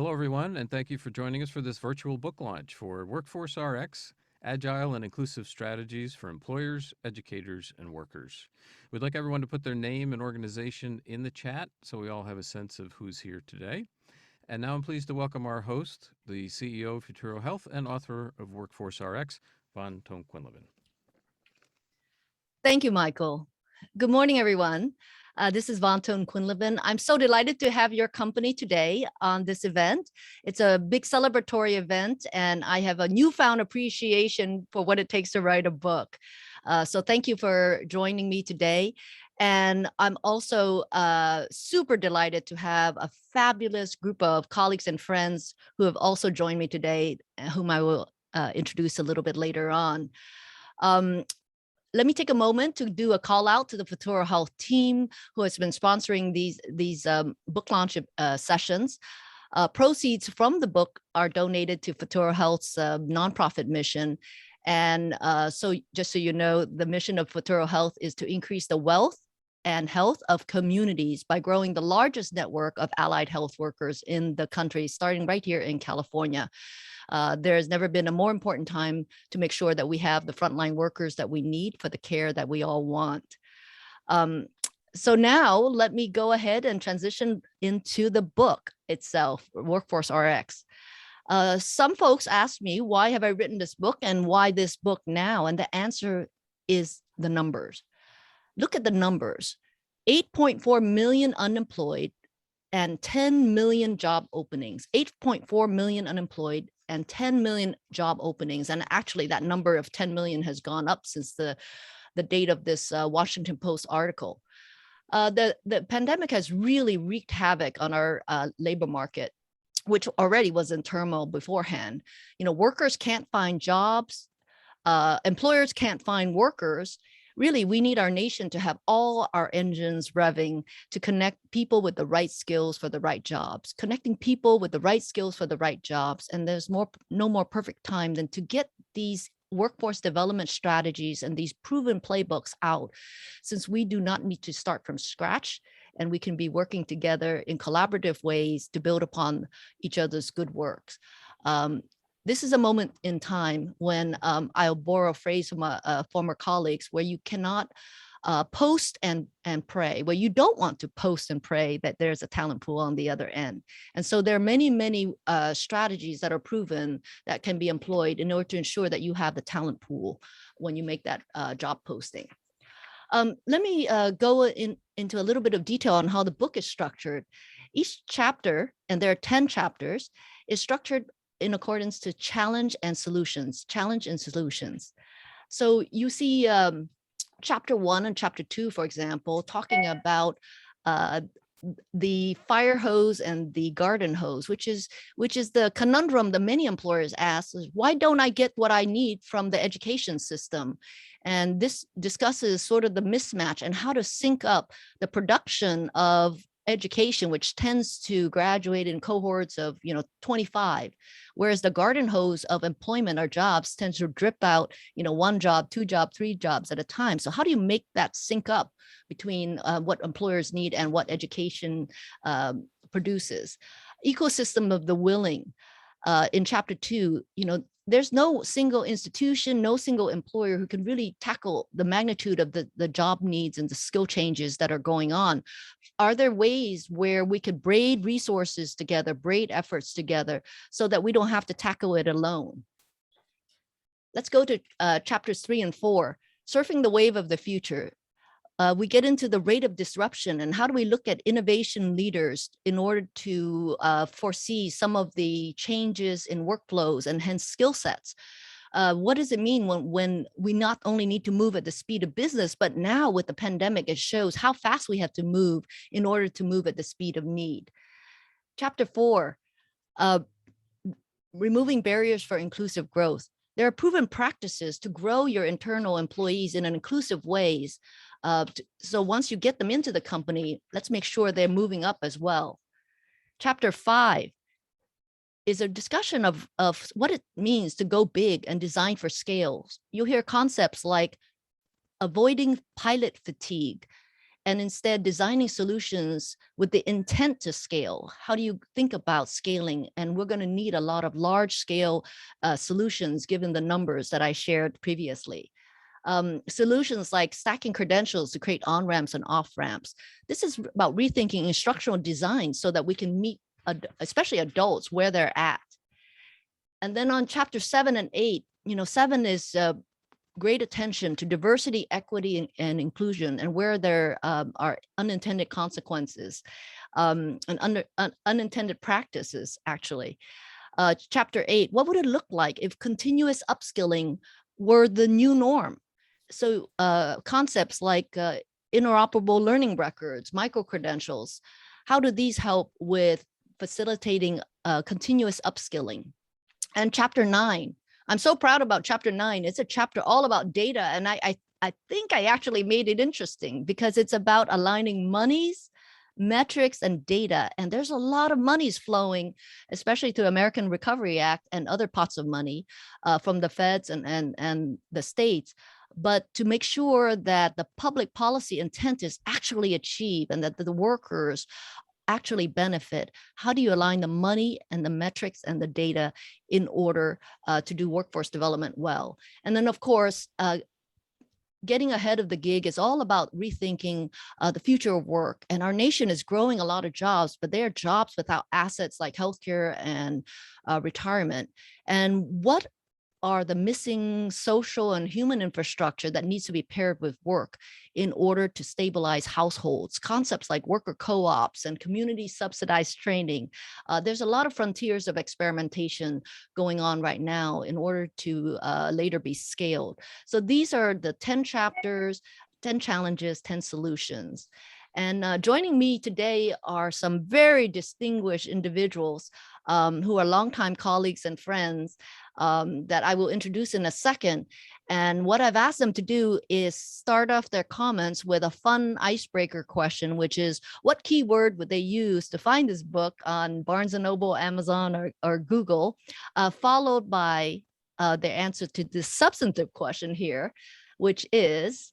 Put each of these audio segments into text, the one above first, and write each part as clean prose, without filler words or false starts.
Hello, everyone, and thank you for joining us for this virtual book launch for WorkforceRx, Agile and Inclusive Strategies for Employers, Educators, and Workers. We'd like everyone to put their name and organization in the chat so we all have a sense of who's here today. And now I'm pleased to welcome our host, the CEO of Futuro Health and author of WorkforceRx, Ton-Quinlivan. Thank you, Michael. Good morning, everyone. This is Ton-Quinlivan. I'm so delighted to have your company today on this event. It's a big celebratory event, and I have a newfound appreciation for what it takes to write a book. So thank you for joining me today. And I'm also super delighted to have a fabulous group of colleagues and friends who have also joined me today, whom I will introduce a little bit later on. Let me take a moment to do a call out to the Futuro Health team who has been sponsoring these book launch sessions. Proceeds from the book are donated to Futuro Health's nonprofit mission. And so just so you know, the mission of Futuro Health is to increase the wealth and health of communities by growing the largest network of allied health workers in the country, starting right here in California. There has never been a more important time to make sure that we have the frontline workers that we need for the care that we all want. So now let me go ahead and transition into the book itself, WorkforceRx. Some folks ask me, why have I written this book and why this book now? And the answer is the numbers. Look at the numbers, 8.4 million unemployed and 10 million job openings, 8.4 million unemployed and 10 million job openings. And actually that number of 10 million has gone up since the date of this Washington Post article. The pandemic has really wreaked havoc on our labor market, which already was in turmoil beforehand. You know, workers can't find jobs, employers can't find workers. Really, we need our nation to have all our engines revving to connect people with the right skills for the right jobs, connecting people with the right skills for the right jobs. And there's no more perfect time than to get these workforce development strategies and these proven playbooks out, since we do not need to start from scratch and we can be working together in collaborative ways to build upon each other's good works. This is a moment in time when I'll borrow a phrase from former colleagues, where you cannot post and pray, where you don't want to post and pray that there's a talent pool on the other end. And so there are many strategies that are proven that can be employed in order to ensure that you have the talent pool when you make that job posting. Let me go into a little bit of detail on how the book is structured. Each chapter, and there are 10 chapters, is structured in accordance to challenge and solutions. So you see chapter 1 and chapter 2, for example, talking about the fire hose and the garden hose, which is the conundrum that many employers ask, is why don't I get what I need from the education system? And this discusses sort of the mismatch and how to sync up the production of education, which tends to graduate in cohorts of 25, whereas the garden hose of employment or jobs tends to drip out 1 job, 2 jobs, 3 jobs at a time. So how do you make that sync up between what employers need and what education produces? Ecosystem of the willing. In chapter 2, there's no single institution, no single employer who can really tackle the magnitude of the job needs and the skill changes that are going on. Are there ways where we could braid resources together, braid efforts together, so that we don't have to tackle it alone? Let's go to chapters 3 and 4, surfing the wave of the future. We get into the rate of disruption and how do we look at innovation leaders in order to foresee some of the changes in workflows and hence skill sets. What does it mean when we not only need to move at the speed of business, but now with the pandemic, it shows how fast we have to move in order to move at the speed of need. Chapter 4, removing barriers for inclusive growth. There are proven practices to grow your internal employees in an inclusive ways. So once you get them into the company, let's make sure they're moving up as well. Chapter 5 is a discussion of what it means to go big and design for scales. You'll hear concepts like avoiding pilot fatigue and instead designing solutions with the intent to scale. How do you think about scaling? And we're going to need a lot of large scale solutions given the numbers that I shared previously. Solutions like stacking credentials to create on-ramps and off-ramps. This is about rethinking instructional design so that we can meet especially adults where they're at. And then on chapter 7 and 8, 7 is great attention to diversity, equity, and inclusion, and where there are unintended consequences and unintended practices, actually. Chapter 8, what would it look like if continuous upskilling were the new norm? So concepts like interoperable learning records, micro-credentials, how do these help with facilitating continuous upskilling? And chapter 9, I'm so proud about chapter 9. It's a chapter all about data. And I think I actually made it interesting because it's about aligning monies, metrics, and data. And there's a lot of monies flowing, especially through American Recovery Act and other pots of money from the feds and the states. But to make sure that the public policy intent is actually achieved and that the workers actually benefit, how do you align the money and the metrics and the data in order to do workforce development well? And then, of course, getting ahead of the gig is all about rethinking the future of work. And our nation is growing a lot of jobs, but they are jobs without assets like healthcare and retirement. And what are the missing social and human infrastructure that needs to be paired with work in order to stabilize households? Concepts like worker co-ops and community subsidized training. There's a lot of frontiers of experimentation going on right now in order to later be scaled. So these are the 10 chapters, 10 challenges, 10 solutions. And joining me today are some very distinguished individuals who are longtime colleagues and friends that I will introduce in a second. And what I've asked them to do is start off their comments with a fun icebreaker question, which is, what keyword would they use to find this book on Barnes & Noble, Amazon, or Google, followed by their answer to this substantive question here, which is,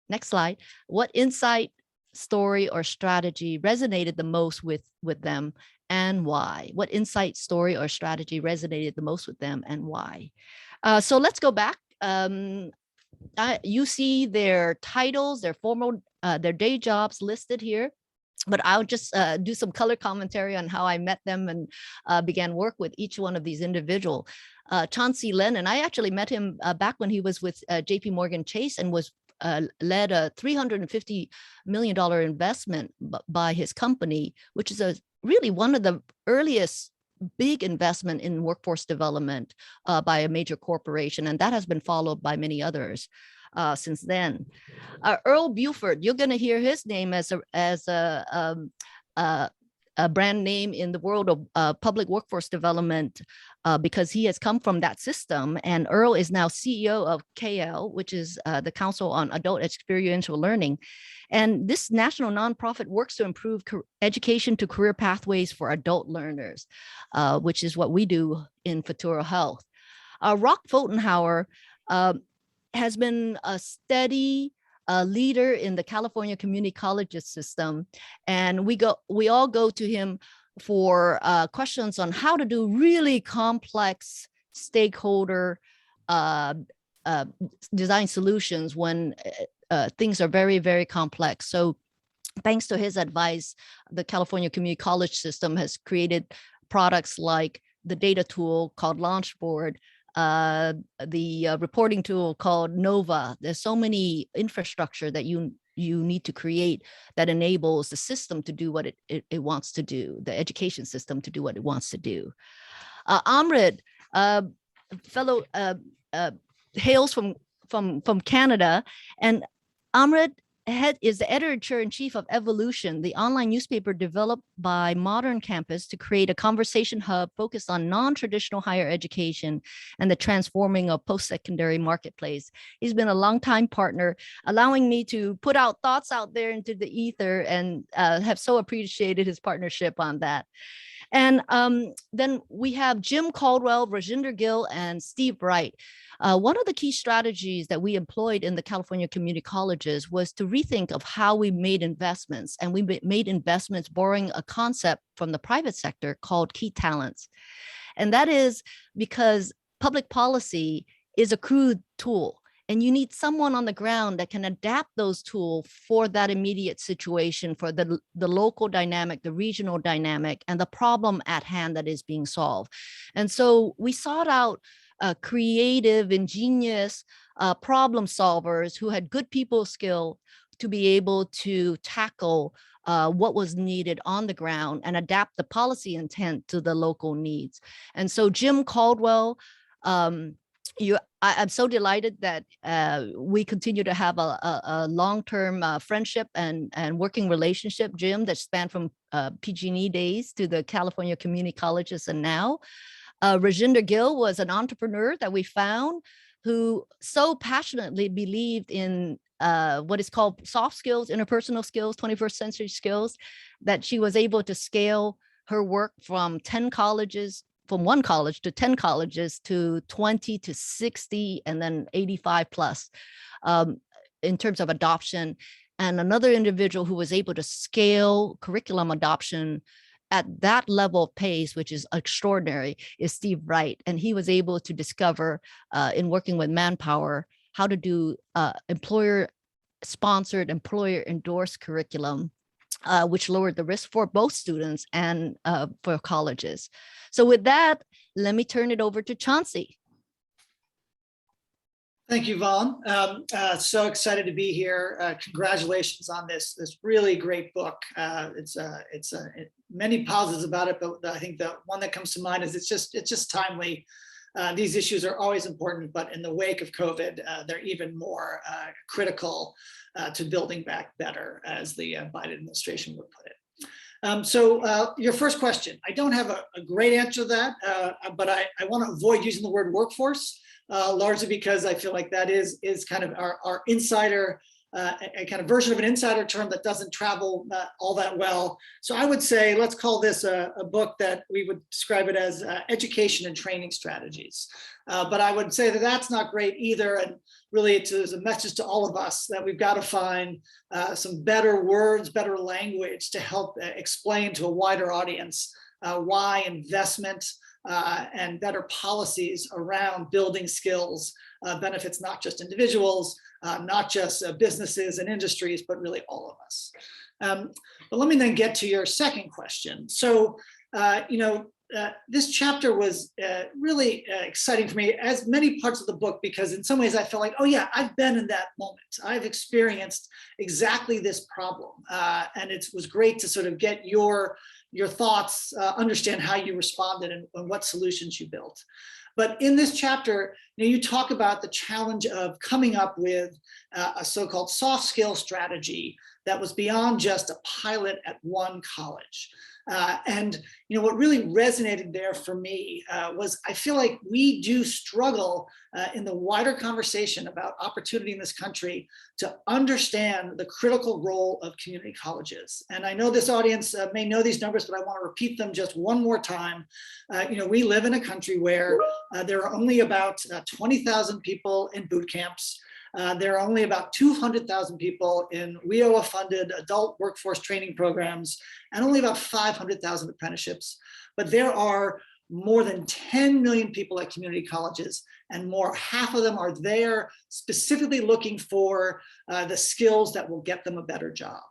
next slide, what insight, story, or strategy resonated the most with them and why? What insight, story, or strategy resonated the most with them and why? So let's go back. You see their titles, their formal, their day jobs listed here, but I'll just do some color commentary on how I met them and began work with each one of these individuals. Chauncy Lennon, I actually met him back when he was with JP Morgan Chase and was led a $350 million investment by his company, which is really one of the earliest big investment in workforce development by a major corporation. And that has been followed by many others since then. Earl Buford, you're going to hear his name as a brand name in the world of public workforce development because he has come from that system. And Earl is now CEO of CAEL, which is the Council on Adult Experiential Learning. And this national nonprofit works to improve education to career pathways for adult learners, which is what we do in Futuro Health. Pfotenhauer has been a steady leader in the California community colleges system. And we all go to him for questions on how to do really complex stakeholder design solutions when things are very, very complex. So thanks to his advice, the California community college system has created products like the data tool called Launchboard, the reporting tool called Nova. There's so many infrastructure that you need to create that enables the system to do what it wants to do, the education system to do what it wants to do. Amrit, fellow hails from Canada, and Amrit is the editor-in-chief of EVOLLUTION, the online newspaper developed by Modern Campus to create a conversation hub focused on non-traditional higher education and the transforming of post-secondary marketplace. He's been a longtime partner, allowing me to put out thoughts out there into the ether, and have so appreciated his partnership on that. And then we have Jim Caldwell, Rajinder Gill, and Steve Wright. One of the key strategies that we employed in the California community colleges was to rethink of how we made investments. And we made investments borrowing a concept from the private sector called key talents. And that is because public policy is a crude tool. And you need someone on the ground that can adapt those tools for that immediate situation, for the local dynamic, the regional dynamic, and the problem at hand that is being solved. And so we sought out creative, ingenious problem solvers who had good people skill to be able to tackle what was needed on the ground and adapt the policy intent to the local needs. And so Jim Caldwell, I'm so delighted that we continue to have a long-term friendship and working relationship, Jim, that spanned from PG&E days to the California community colleges and now. Rajinder Gill was an entrepreneur that we found who so passionately believed in what is called soft skills, interpersonal skills, 21st century skills, that she was able to scale her work from 10 colleges, from one college to 10 colleges to 20 to 60 and then 85 plus in terms of adoption. And another individual who was able to scale curriculum adoption at that level of pace, which is extraordinary, is Steve Wright. And he was able to discover in working with Manpower how to do employer-sponsored, employer-endorsed curriculum, which lowered the risk for both students and for colleges. So with that, let me turn it over to Chauncy. Thank you, Vaughn. So excited to be here. Congratulations on this really great book. It's many positives about it, but I think the one that comes to mind is it's just timely. These issues are always important, but in the wake of COVID, they're even more critical to building back better, as the Biden administration would put it. So your first question, I don't have a great answer to that, but I want to avoid using the word workforce, largely because I feel like that is kind of our insider, a kind of version of an insider term that doesn't travel all that well. So I would say, let's call this a book that we would describe it as education and training strategies. But I would say that that's not great either. And really it's a message to all of us that we've got to find some better words, better language to help explain to a wider audience why investment and better policies around building skills benefits not just individuals, not just businesses and industries, but really all of us. But let me then get to your second question. So, this chapter was really exciting for me, as many parts of the book, because in some ways I felt like, oh yeah, I've been in that moment. I've experienced exactly this problem. And it was great to sort of get your thoughts, understand how you responded and what solutions you built. But in this chapter, you talk about the challenge of coming up with a so-called soft skill strategy that was beyond just a pilot at one college. And what really resonated there for me was I feel like we do struggle in the wider conversation about opportunity in this country to understand the critical role of community colleges. And I know this audience may know these numbers, but I want to repeat them just one more time. We live in a country where there are only about 20,000 people in boot camps. There are only about 200,000 people in WIOA-funded adult workforce training programs, and only about 500,000 apprenticeships. But there are more than 10 million people at community colleges, and half of them are there specifically looking for the skills that will get them a better job.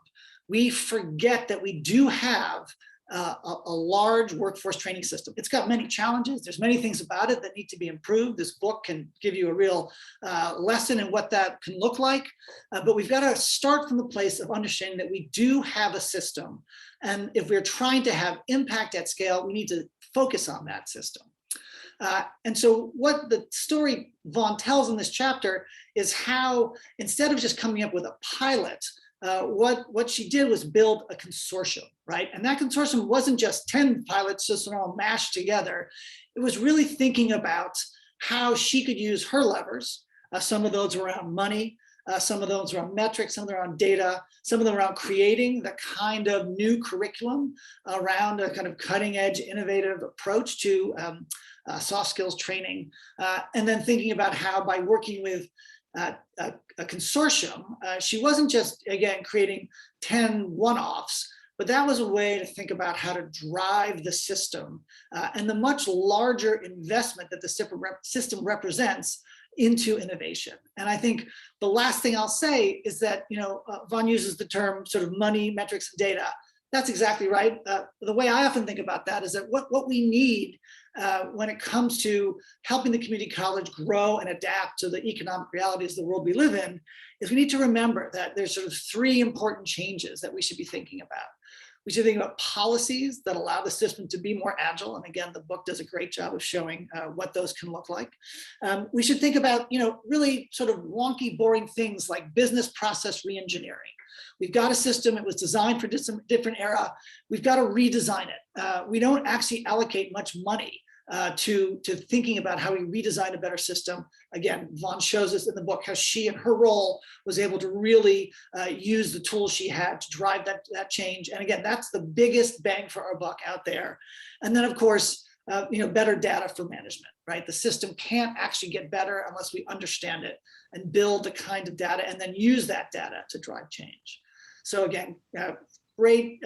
We forget that we do have a large workforce training system. It's got many challenges. There's many things about it that need to be improved. This book can give you a real lesson in what that can look like. But we've got to start from the place of understanding that we do have a system. And if we're trying to have impact at scale, we need to focus on that system. And so what the story Vaughn tells in this chapter is how, instead of just coming up with a pilot, what she did was build a consortium, right? And that consortium wasn't just 10 pilots just all mashed together. It was really thinking about how she could use her levers, some of those around money, Some of those around metrics, some of them around data, some of them around creating the kind of new curriculum around a kind of cutting edge, innovative approach to soft skills training. And then thinking about how by working with a consortium, she wasn't just, again, creating 10 one-offs, but that was a way to think about how to drive the system and the much larger investment that the system represents into innovation. And I think the last thing I'll say is that, Von uses the term sort of money, metrics, and data. That's exactly right. The way I often think about that is that what we need when it comes to helping the community college grow and adapt to the economic realities of the world we live in is we need to remember that there's sort of three important changes that we should be thinking about. We should think about policies that allow the system to be more agile. And again, the book does a great job of showing what those can look like. We should think about, really sort of wonky, boring things like business process reengineering. We've got a system, it was designed for different era. We've got to redesign it. We don't actually allocate much money to thinking about how we redesign a better system. Again, Von shows us in the book how she and her role was able to really use the tools she had to drive that change. And again, that's the biggest bang for our buck out there. And then of course, better data for management, right? The system can't actually get better unless we understand it and build the kind of data and then use that data to drive change. So again, great,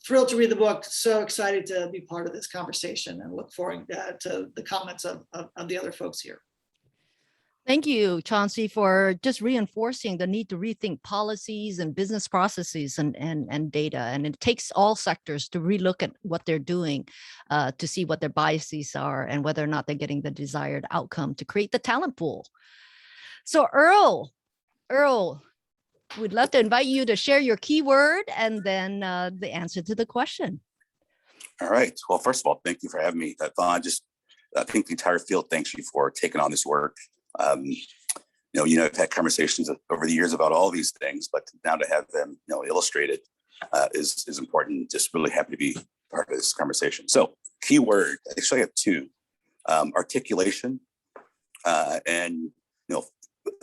thrilled to read the book. So excited to be part of this conversation and look forward to the comments of the other folks here. Thank you, Chauncy, for just reinforcing the need to rethink policies and business processes and data. And it takes all sectors to relook at what they're doing to see what their biases are and whether or not they're getting the desired outcome to create the talent pool. So Earl, we'd love to invite you to share your keyword and then the answer to the question. All right. Well, first of all, thank you for having me. I think the entire field thanks you for taking on this work. I've had conversations over the years about all these things, but now to have them, illustrated is important. Just really happy to be part of this conversation. So, keyword. Actually, I have two: articulation, and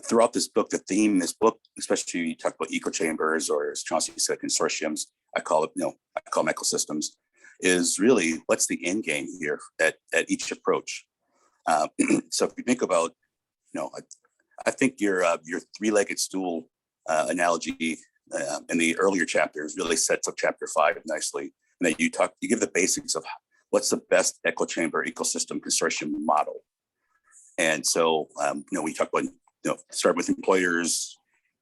throughout this book, the theme in this book, especially you talk about echo chambers, or as Chauncy said, consortiums. I call them ecosystems. Is really what's the end game here at each approach. So if you think about, I think your three-legged stool analogy in the earlier chapters really sets up chapter 5 nicely. And that you give the basics of what's the best echo chamber ecosystem consortium model. And so, we talk about, start with employers,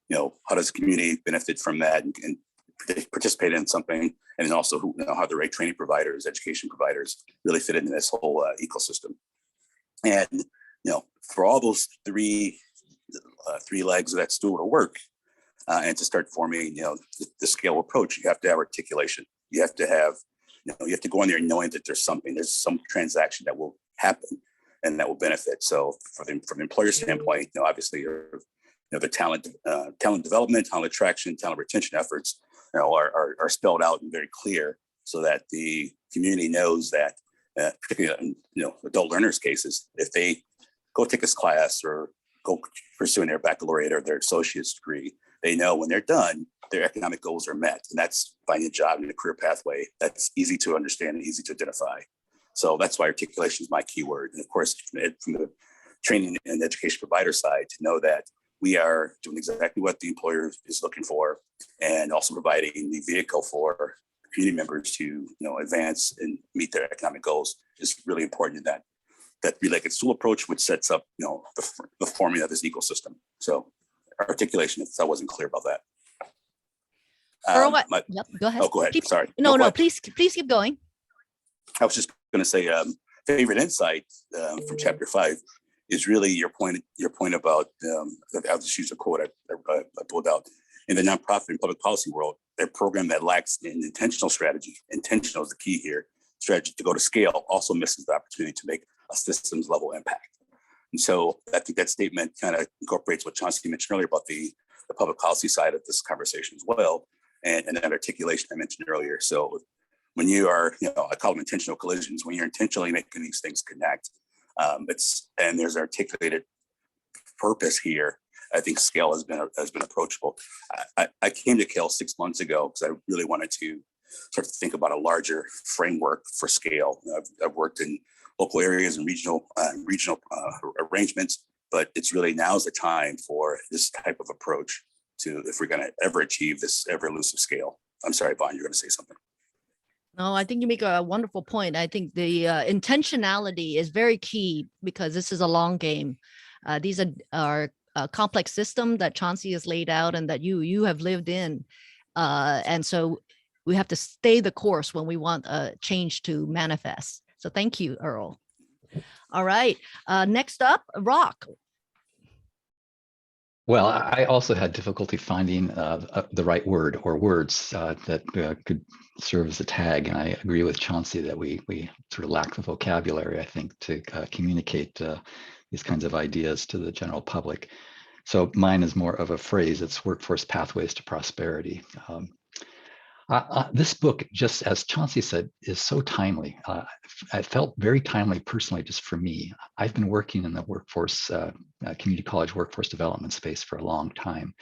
how does the community benefit from that and participate in something, and then also how the right training providers, education providers really fit into this whole ecosystem. And for all those three legs of that stool to work, and to start forming the scale approach, you have to have articulation. You have to have you have to go in there knowing that there's some transaction that will happen and that will benefit. So from the employer standpoint, obviously the talent development, talent attraction, talent retention efforts are spelled out and very clear, so that the community knows that, particularly in adult learners cases, if they go take this class or go pursuing their baccalaureate or their associate's degree, they know when they're done, their economic goals are met, and that's finding a job in a career pathway that's easy to understand and easy to identify. So that's why articulation is my keyword. And of course, from the training and education provider side, to know that we are doing exactly what the employer is looking for, and also providing the vehicle for community members to advance and meet their economic goals is really important in that three-legged stool approach, which sets up the forming of this ecosystem. So articulation, if I wasn't clear about that. Earl, yep, go ahead. Oh, go ahead. Sorry. No, please keep going. I was just going to say, favorite insight from chapter 5 is really your point about, I'll just use a quote I pulled out. In the nonprofit and public policy world, a program that lacks an intentional strategy, intentional is the key here, strategy to go to scale, also misses the opportunity to make a systems level impact. And so I think that statement kind of incorporates what Chauncy mentioned earlier about the public policy side of this conversation as well, and that articulation I mentioned earlier. So when you are, I call them intentional collisions, when you're intentionally making these things connect, and there's articulated purpose here, I think scale has been approachable. I came to CAEL 6 months ago because I really wanted to start to think about a larger framework for scale. I've worked in local areas and regional arrangements, but it's really now's the time for this type of approach to, if we're going to ever achieve this ever elusive scale. I'm sorry, Vaughn, you're going to say something. No, I think you make a wonderful point. I think the intentionality is very key because this is a long game. These are a complex system that Chauncy has laid out and that you have lived in. And so we have to stay the course when we want a change to manifest. So thank you, Earl. All right. Next up, Rock. Well, I also had difficulty finding the right word or words that could serve as a tag. And I agree with Chauncy that we sort of lack the vocabulary, I think, to communicate these kinds of ideas to the general public. So mine is more of a phrase. It's workforce pathways to prosperity. This book, just as Chauncy said, is so timely. I felt very timely personally, just for me. I've been working in the workforce, community college workforce development space for a long time.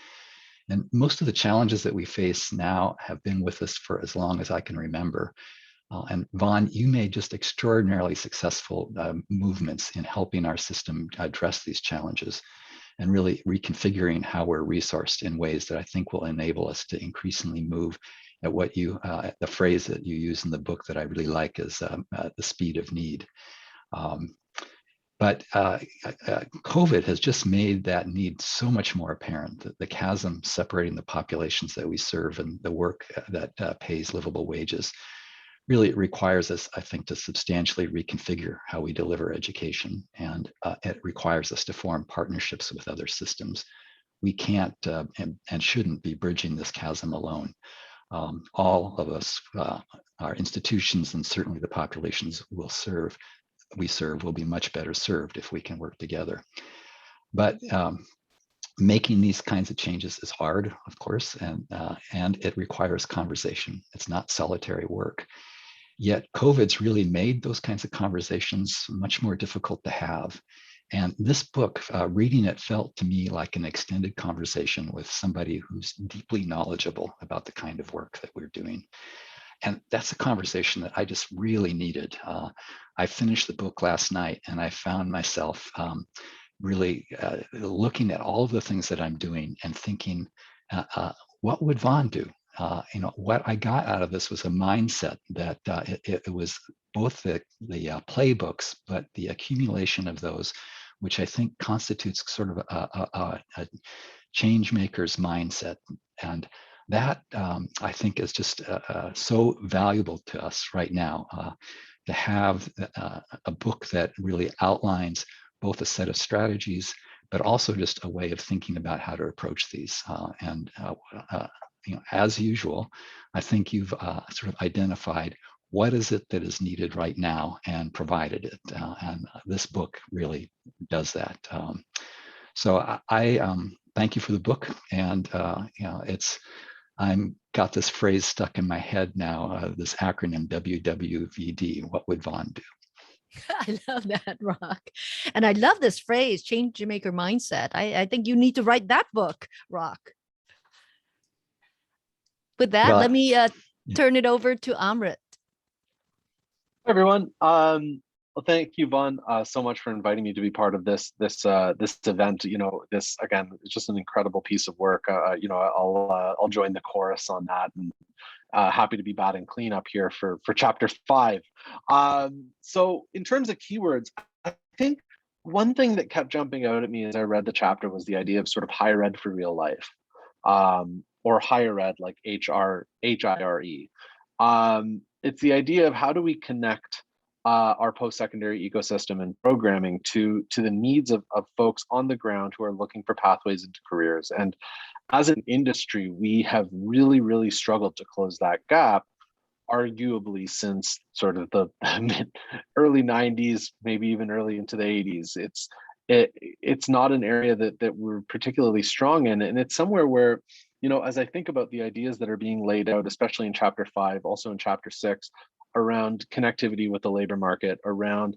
And most of the challenges that we face now have been with us for as long as I can remember. And Vaughn, you made just extraordinarily successful movements in helping our system address these challenges and really reconfiguring how we're resourced in ways that I think will enable us to increasingly move at what you, the phrase that you use in the book that I really like is the speed of need. But COVID has just made that need so much more apparent, that the chasm separating the populations that we serve and the work that pays livable wages really requires us, I think, to substantially reconfigure how we deliver education. And it requires us to form partnerships with other systems. We can't and shouldn't be bridging this chasm alone. All of us, our institutions, and certainly the populations we serve will be much better served if we can work together. But making these kinds of changes is hard, of course, and it requires conversation. It's not solitary work. Yet COVID's really made those kinds of conversations much more difficult to have. And this book, reading it, felt to me like an extended conversation with somebody who's deeply knowledgeable about the kind of work that we're doing. And that's a conversation that I just really needed. I finished the book last night and I found myself really looking at all of the things that I'm doing and thinking, what would Vaughn do? What I got out of this was a mindset that it was both the playbooks, but the accumulation of those, which I think constitutes sort of a change maker's mindset. And that I think is just so valuable to us right now, to have a book that really outlines both a set of strategies, but also just a way of thinking about how to approach these. As usual, I think you've sort of identified what is it that is needed right now and provided it. And this book really does that. So I thank you for the book. And I'm got this phrase stuck in my head now, this acronym WWVD, what would Vaughn do? I love that, Rock. And I love this phrase, change maker mindset. I think you need to write that book, Rock. With that, let me turn it over to Amrit. Hi, everyone. Well, thank you, Vaughn, so much for inviting me to be part of this event. This again, it's just an incredible piece of work. I'll join the chorus on that, and happy to be batting cleanup here for chapter 5. So in terms of keywords, I think one thing that kept jumping out at me as I read the chapter was the idea of sort of higher ed for real life, or higher ed like HIRE. It's the idea of how do we connect our post-secondary ecosystem and programming to the needs of folks on the ground who are looking for pathways into careers. And as an industry, we have really, really struggled to close that gap, arguably since sort of the early 90s, maybe even early into the 80s. It's not an area that we're particularly strong in. And it's somewhere where, as I think about the ideas that are being laid out, especially in chapter 5, also in chapter 6, around connectivity with the labor market, around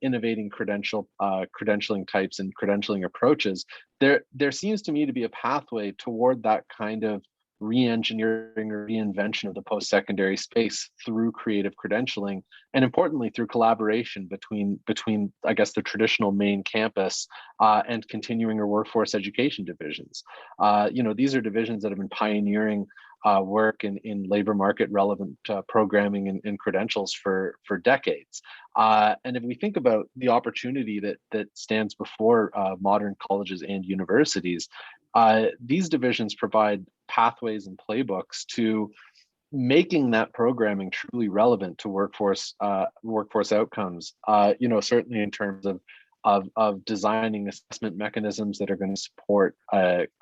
innovating credentialing types and credentialing approaches, there seems to me to be a pathway toward that kind of re-engineering or reinvention of the post-secondary space through creative credentialing, and importantly through collaboration between I guess the traditional main campus and continuing or workforce education divisions. These are divisions that have been pioneering work in labor market relevant programming and credentials for decades. And if we think about the opportunity that stands before modern colleges and universities, these divisions provide pathways and playbooks to making that programming truly relevant to workforce outcomes. Certainly in terms of designing assessment mechanisms that are going to support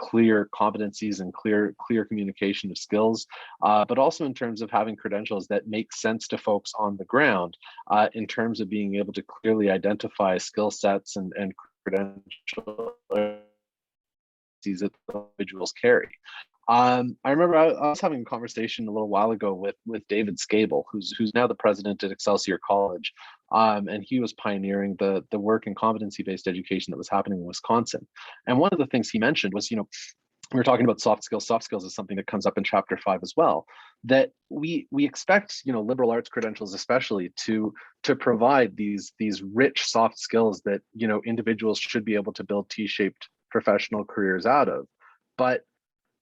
clear competencies and clear communication of skills, but also in terms of having credentials that make sense to folks on the ground, in terms of being able to clearly identify skill sets and credentials that the individuals carry. I remember I was having a conversation a little while ago with David Scalable, who's now the president at Excelsior College, and he was pioneering the work and competency-based education that was happening in Wisconsin. And one of the things he mentioned was, we were talking about soft skills. Soft skills is something that comes up in chapter 5 as well, that we expect, liberal arts credentials especially to provide these rich soft skills that, individuals should be able to build T-shaped professional careers out of. But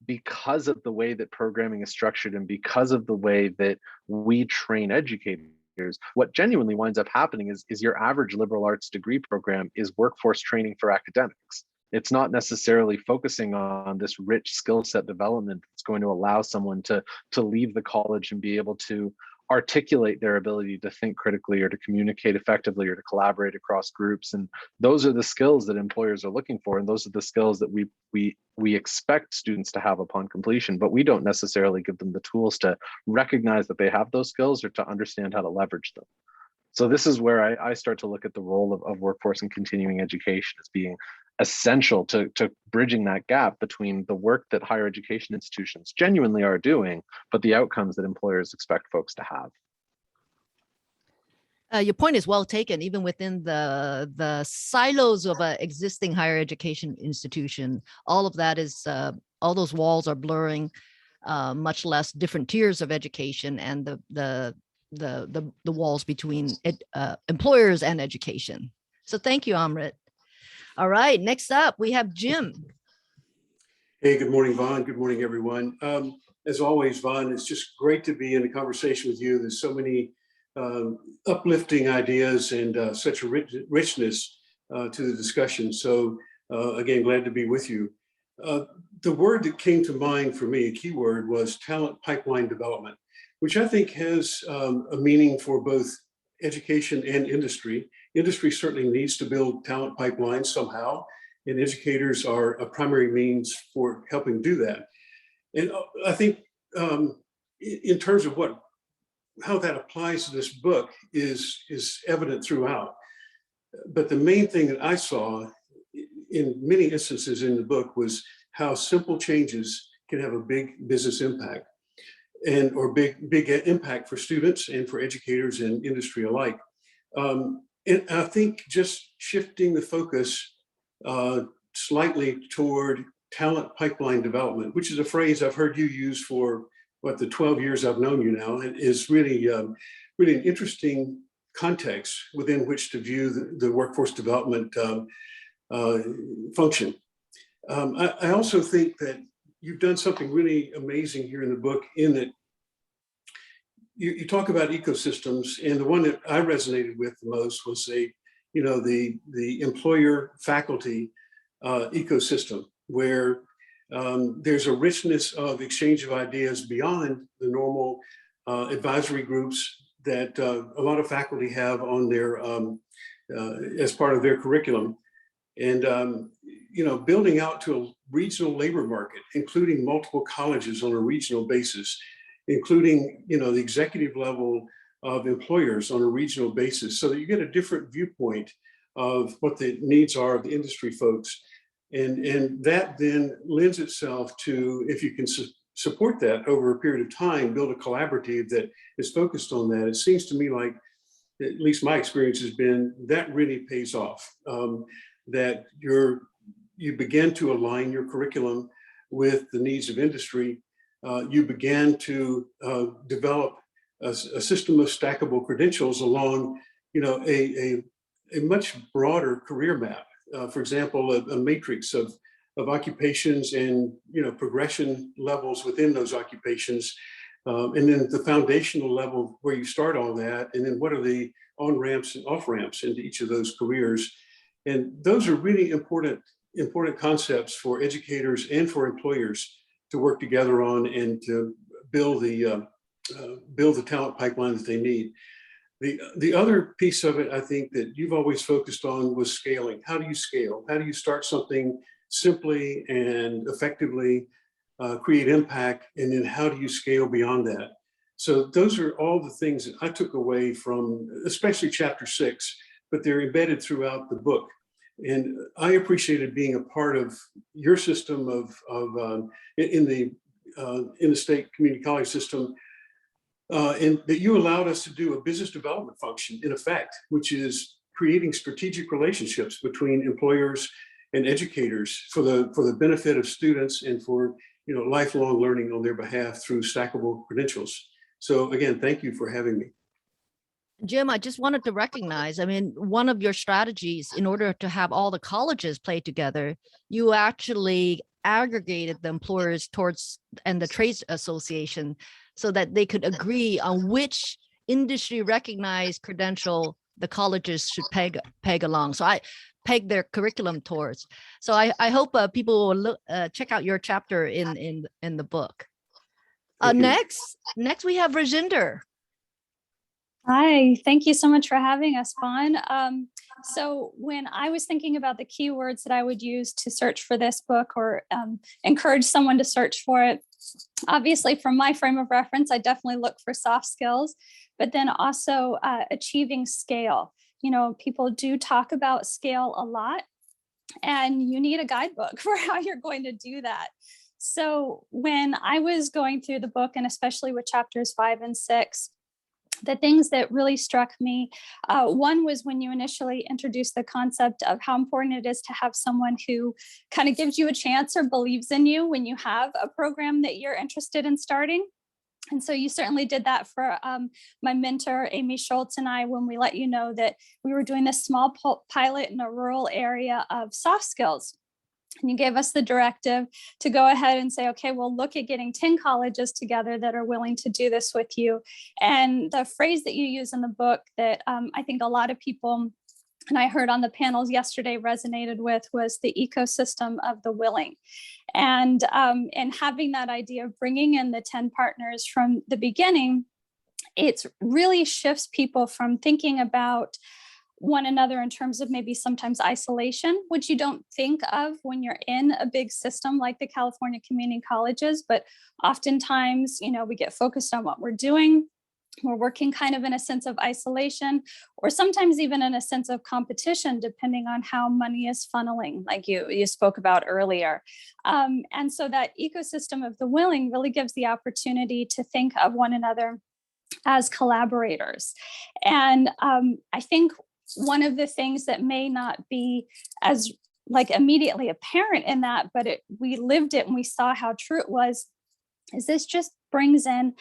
because of the way that programming is structured and because of the way that we train educators, what genuinely winds up happening is your average liberal arts degree program is workforce training for academics. It's not necessarily focusing on this rich skill set development that's going to allow someone to leave the college and be able to articulate their ability to think critically or to communicate effectively or to collaborate across groups. And those are the skills that employers are looking for. And those are the skills that we expect students to have upon completion, but we don't necessarily give them the tools to recognize that they have those skills or to understand how to leverage them. So this is where I start to look at the role of workforce and continuing education as being essential to bridging that gap between the work that higher education institutions genuinely are doing, but the outcomes that employers expect folks to have. Your point is well taken. Even within the silos of an existing higher education institution, all of that is, all those walls are blurring, much less different tiers of education and the walls between employers and education. So thank you, Amrit. All right, next up we have Jim. Hey, good morning, Vaughn. Good morning, everyone. As always, Vaughn, it's just great to be in a conversation with you. There's so many uplifting ideas and such a richness to the discussion. So again, glad to be with you. The word that came to mind for me, a key word, was talent pipeline development, which I think has a meaning for both education and industry. Industry certainly needs to build talent pipelines somehow, and educators are a primary means for helping do that. And I think in terms of how that applies to this book is evident throughout. But the main thing that I saw in many instances in the book was how simple changes can have a big business impact or big impact for students and for educators and industry alike. And I think just shifting the focus slightly toward talent pipeline development, which is a phrase I've heard you use for the 12 years I've known you now, it is really an interesting context within which to view the workforce development function. I also think that you've done something really amazing here in the book, in that you talk about ecosystems, and the one that I resonated with the most was the employer faculty ecosystem, where there's a richness of exchange of ideas beyond the normal advisory groups that a lot of faculty have on their as part of their curriculum, and building out to a regional labor market, including multiple colleges on a regional basis, including the executive level of employers on a regional basis, so that you get a different viewpoint of what the needs are of the industry folks. And that then lends itself to, if you can support that over a period of time, build a collaborative that is focused on that, it seems to me like, at least my experience has been, that really pays off. That you begin to align your curriculum with the needs of industry. You began to develop a system of stackable credentials along, a much broader career map. For example, a matrix of occupations and progression levels within those occupations, and then the foundational level where you start all that, and then what are the on-ramps and off-ramps into each of those careers. And those are really important concepts for educators and for employers to work together on and to build the talent pipeline that they need. The other piece of it, I think, that you've always focused on was scaling. How do you scale? How do you start something simply and effectively, create impact, and then how do you scale beyond that? So those are all the things that I took away from, especially chapter 6, but they're embedded throughout the book. And I appreciated being a part of your system in the state community college system, and that you allowed us to do a business development function, in effect, which is creating strategic relationships between employers and educators for the benefit of students and for lifelong learning on their behalf through stackable credentials. So again, thank you for having me. Jim, I just wanted to recognize, one of your strategies in order to have all the colleges play together, you actually aggregated the employers and the trades association so that they could agree on which industry recognized credential the colleges should peg along. So I peg their curriculum towards. So I hope people will check out your chapter in the book. Next we have Rajinder. Hi, thank you so much for having us, Vaughn. So when I was thinking about the keywords that I would use to search for this book or encourage someone to search for it, obviously from my frame of reference, I definitely look for soft skills, but then also achieving scale. People do talk about scale a lot, and you need a guidebook for how you're going to do that. So when I was going through the book, and especially with chapters 5 and 6, the things that really struck me, one was when you initially introduced the concept of how important it is to have someone who kind of gives you a chance or believes in you when you have a program that you're interested in starting. And so you certainly did that for my mentor, Amy Schultz, and I, when we let you know that we were doing this small pilot in a rural area of soft skills. And you gave us the directive to go ahead and say, okay, we'll look at getting 10 colleges together that are willing to do this with you. And the phrase that you use in the book that I think a lot of people, and I heard on the panels yesterday, resonated with was the ecosystem of the willing. And having that idea of bringing in the 10 partners from the beginning, it really shifts people from thinking about one another in terms of maybe sometimes isolation, which you don't think of when you're in a big system like the California community colleges. But oftentimes, we get focused on what we're doing. We're working kind of in a sense of isolation, or sometimes even in a sense of competition, depending on how money is funneling, like you spoke about earlier. And so that ecosystem of the willing really gives the opportunity to think of one another as collaborators. And I think one of the things that may not be as immediately apparent in that, but we lived it and we saw how true it was, is this just brings in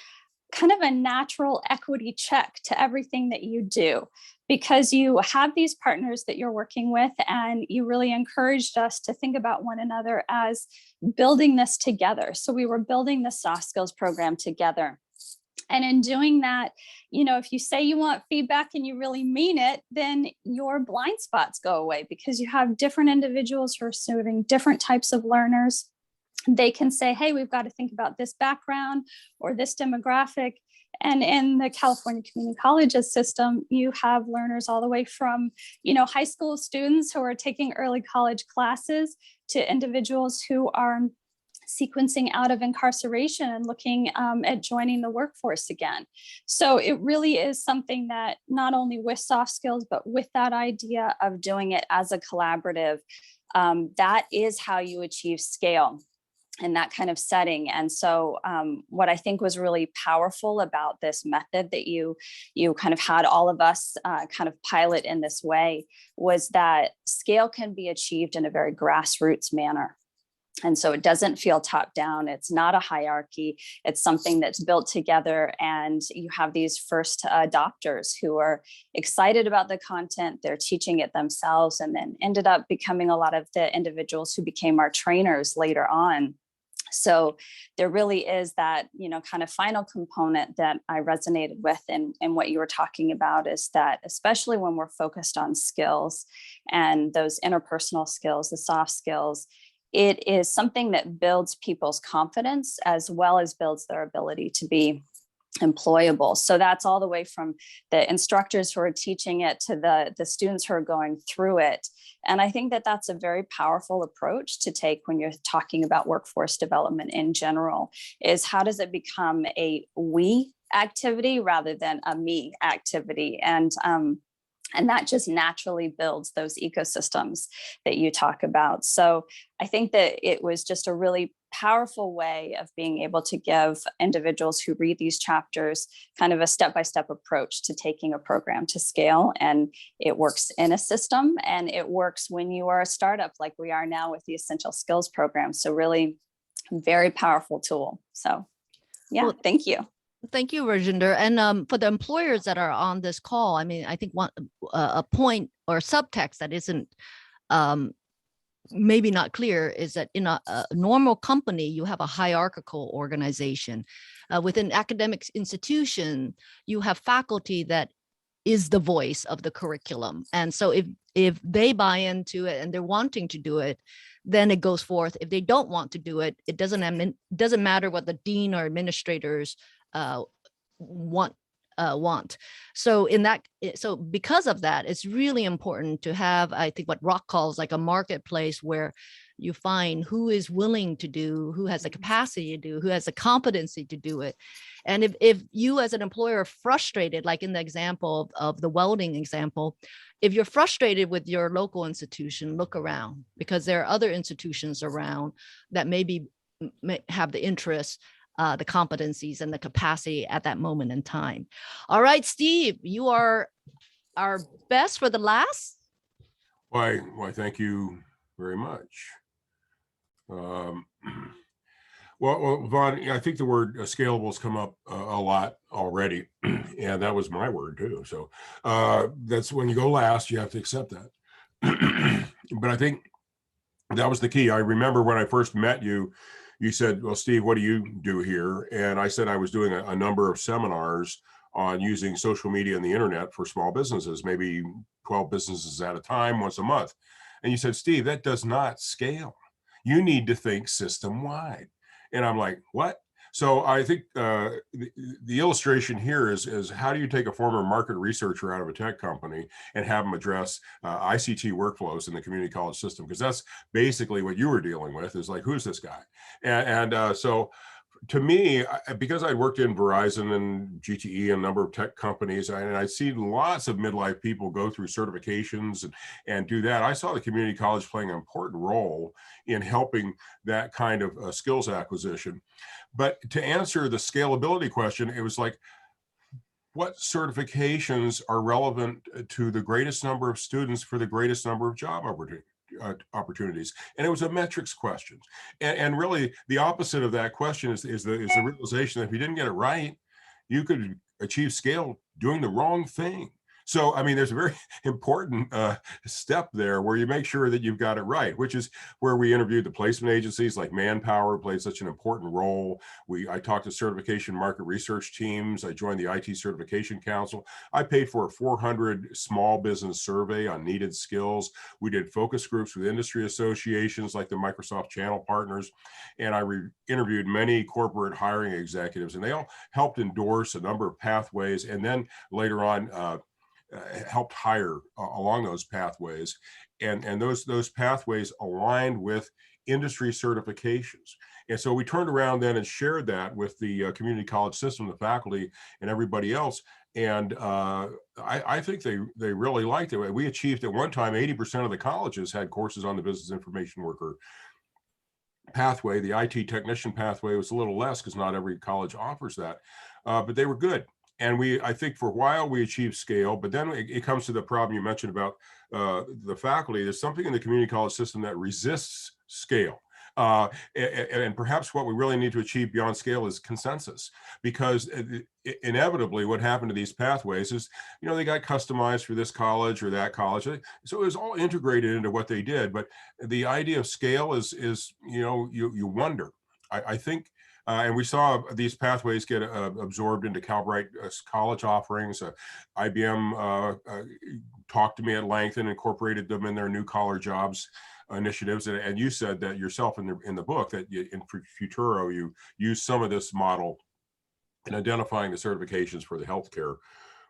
kind of a natural equity check to everything that you do, because you have these partners that you're working with, and you really encouraged us to think about one another as building this together. So we were building the soft skills program together. And in doing that, if you say you want feedback and you really mean it, then your blind spots go away, because you have different individuals who are serving different types of learners. They can say, hey, we've got to think about this background or this demographic. And in the California community colleges system, you have learners all the way from, high school students who are taking early college classes to individuals who are sequencing out of incarceration and looking at joining the workforce again. So it really is something that not only with soft skills, but with that idea of doing it as a collaborative, that is how you achieve scale. in that kind of setting. And so what I think was really powerful about this method that you kind of had all of us kind of pilot in this way was that scale can be achieved in a very grassroots manner. And so it doesn't feel top down. It's not a hierarchy. It's something that's built together. And you have these first adopters who are excited about the content. They're teaching it themselves, and then ended up becoming a lot of the individuals who became our trainers later on. So there really is that, kind of final component that I resonated with in what you were talking about, is that especially when we're focused on skills and those interpersonal skills, the soft skills, it is something that builds people's confidence as well as builds their ability to be employable. So that's all the way from the instructors who are teaching it to the students who are going through it. And I think that that's a very powerful approach to take when you're talking about workforce development in general, is how does it become a we activity rather than a me activity? And that just naturally builds those ecosystems that you talk about. So I think that it was just a really powerful way of being able to give individuals who read these chapters kind of a step-by-step approach to taking a program to scale. And it works in a system, and it works when you are a startup like we are now with the Essential Skills program. So really very powerful tool. So yeah, Well, thank you. Thank you, Rajinder. And for the employers that are on this call, I mean, I think a point or subtext that isn't maybe not clear is that in a normal company, you have a hierarchical organization. Within academic institution, you have faculty that is the voice of the curriculum. And so if they buy into it and they're wanting to do it, then it goes forth. If they don't want to do it, it doesn't matter what the dean or administrators want. So because of that, it's really important to have, I think, what Rock calls like a marketplace, where you find who is willing to do, who has the capacity to do, who has the competency to do it. And if you as an employer are frustrated, like in the example of the welding example, if you're frustrated with your local institution, look around, because there are other institutions around that may have the interest, the competencies and the capacity at that moment in time. All right, Steve, you are our best for the last. Why, thank you very much. Well, Vaughn, I think the word scalable has come up a lot already, and that was my word too. So that's when you go last, you have to accept that. But I think that was the key. I remember when I first met you, you said, well, Steve, what do you do here? And I said I was doing a number of seminars on using social media and the internet for small businesses, maybe 12 businesses at a time, once a month. And you said, Steve, that does not scale. You need to think system-wide. And I'm like, what? So I think the illustration here is how do you take a former market researcher out of a tech company and have them address ICT workflows in the community college system? Because that's basically what you were dealing with, is like, who's this guy? So to me, because I worked in Verizon and GTE and a number of tech companies, and I'd seen lots of midlife people go through certifications and do that, I saw the community college playing an important role in helping that kind of skills acquisition. But to answer the scalability question, it was like, what certifications are relevant to the greatest number of students for the greatest number of job opportunities? And it was a metrics question. And really the opposite of that question is the realization that if you didn't get it right, you could achieve scale doing the wrong thing. So, I mean, there's a very important step there where you make sure that you've got it right, which is where we interviewed the placement agencies like Manpower played such an important role. I talked to certification market research teams. I joined the IT Certification Council. I paid for a 400 small business survey on needed skills. We did focus groups with industry associations like the Microsoft Channel Partners. And I interviewed many corporate hiring executives, and they all helped endorse a number of pathways. And then later on, helped hire along those pathways, and those pathways aligned with industry certifications. And so we turned around then and shared that with the community college system, the faculty, and everybody else. And I think they really liked it. We achieved at one time 80% of the colleges had courses on the business information worker pathway. The IT technician pathway was a little less because not every college offers that, but they were good. And I think for a while we achieved scale, but then it comes to the problem you mentioned about the faculty. There's something in the community college system that resists scale. And perhaps what we really need to achieve beyond scale is consensus, because inevitably what happened to these pathways is, they got customized for this college or that college. So it was all integrated into what they did. But the idea of scale is you wonder. I think, and we saw these pathways get absorbed into Calbright college offerings. IBM talked to me at length and incorporated them in their new collar jobs initiatives, and you said that yourself in the book that in Futuro you use some of this model in identifying the certifications for the healthcare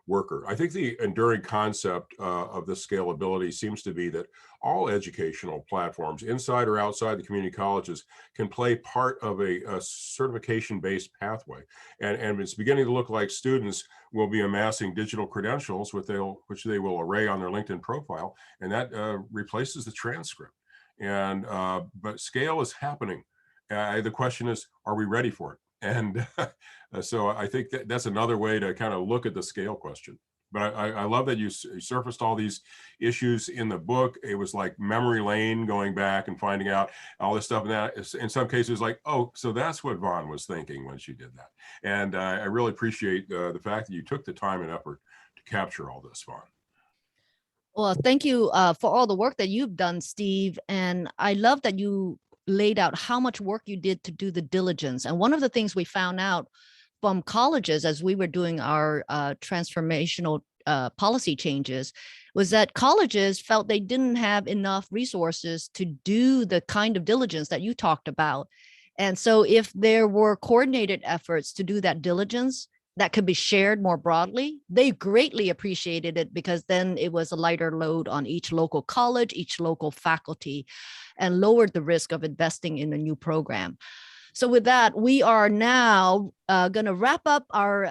worker. I think the enduring concept of the scalability seems to be that all educational platforms, inside or outside the community colleges, can play part of a certification-based pathway, and it's beginning to look like students will be amassing digital credentials, which they will array on their LinkedIn profile, and that replaces the transcript. And but scale is happening. The question is, are we ready for it? And so I think that's another way to kind of look at the scale question. But I love that you surfaced all these issues in the book. It was like memory lane, going back and finding out all this stuff. And that in some cases, like, oh, so that's what Vaughn was thinking when she did that. And I really appreciate the fact that you took the time and effort to capture all this, Vaughn. Well, thank you for all the work that you've done, Steve. And I love that you laid out how much work you did to do the diligence. And one of the things we found out from colleges as we were doing our transformational policy changes was that colleges felt they didn't have enough resources to do the kind of diligence that you talked about. And so if there were coordinated efforts to do that diligence that could be shared more broadly, they greatly appreciated it, because then it was a lighter load on each local college, each local faculty, and lowered the risk of investing in a new program. So with that, we are now going to wrap up our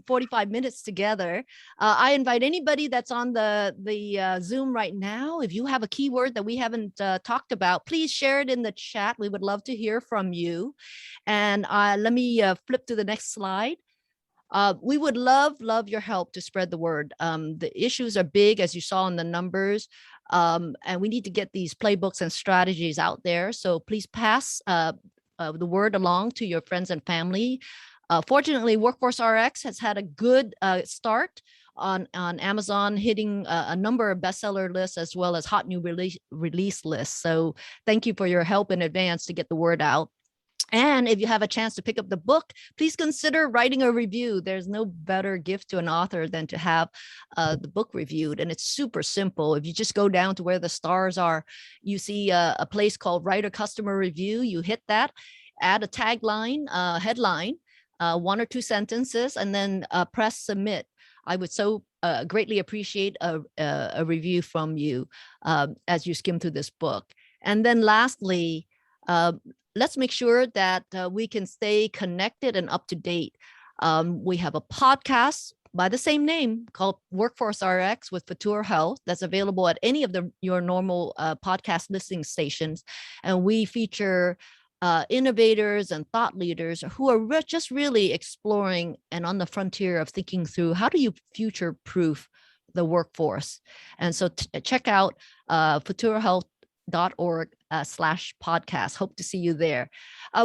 45 minutes together. I invite anybody that's on the Zoom right now, if you have a keyword that we haven't talked about, please share it in the chat. We would love to hear from you. And let me flip to the next slide. We would love your help to spread the word. The issues are big, as you saw in the numbers, and we need to get these playbooks and strategies out there. So please pass the word along to your friends and family. Fortunately, WorkforceRx has had a good start on Amazon, hitting a number of bestseller lists as well as hot new release lists. So thank you for your help in advance to get the word out. And if you have a chance to pick up the book, please consider writing a review. There's no better gift to an author than to have the book reviewed. And it's super simple. If you just go down to where the stars are, you see a place called Write a Customer Review. You hit that, add a tagline, headline, 1 or 2 sentences, and then press submit. I would so greatly appreciate a review from you as you skim through this book. And then lastly, let's make sure that we can stay connected and up to date. We have a podcast by the same name called WorkforceRx with Futuro Health that's available at any of your normal podcast listening stations. And we feature innovators and thought leaders who are just really exploring and on the frontier of thinking through how do you future-proof the workforce. And so check out futurohealth.org/podcast. Hope to see you there.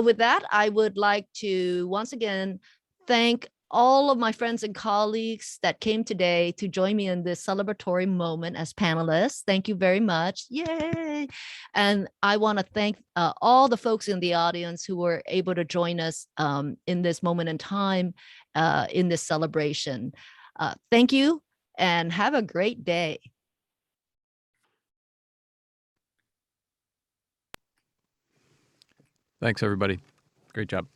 With that, I would like to once again thank all of my friends and colleagues that came today to join me in this celebratory moment as panelists. Thank you very much. Yay. And I want to thank all the folks in the audience who were able to join us in this moment in time, in this celebration. Thank you and have a great day. Thanks, everybody. Great job.